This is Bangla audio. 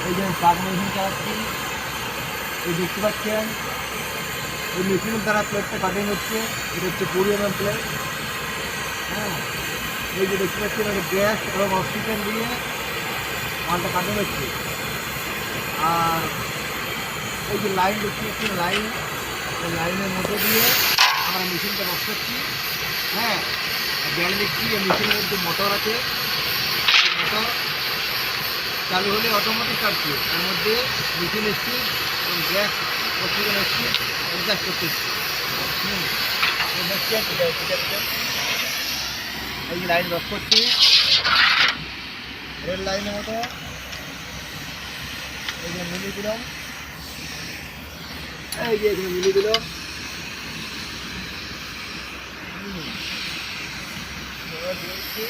এই যে পাক মেশিন চালাচ্ছি, এই দেখতে পাচ্ছেন এই মেশিনের দ্বারা প্লেটটা কাটিং হচ্ছে। এটা হচ্ছে 20 mm প্লেট। হ্যাঁ, এই যে দেখতে পাচ্ছেন এটা গ্যাস এবং অক্সিজেন দিয়ে মালটা কাটিং হচ্ছে। আর এই যে লাইন দেখতে পাচ্ছেন লাইন, এই লাইনের মধ্যে দিয়ে আমরা মেশিনটা বসাচ্ছি। হ্যাঁ, গ্যাস দেখছি এই মেশিনের মধ্যে মোটর আছে, মোটর চালু হলে অটোমেটিক কাটছে। এর মধ্যে মেশিন এসছি এবং গ্যাস অক্সিজেন এসছি অ্যাডজাস্ট করতেছি। এই যে লাইন রস করছি রেল লাইনের মতো, এই যে মিলিয়ে দিলাম, এই যে এখানে মিলিয়ে দিল। দিয়েছি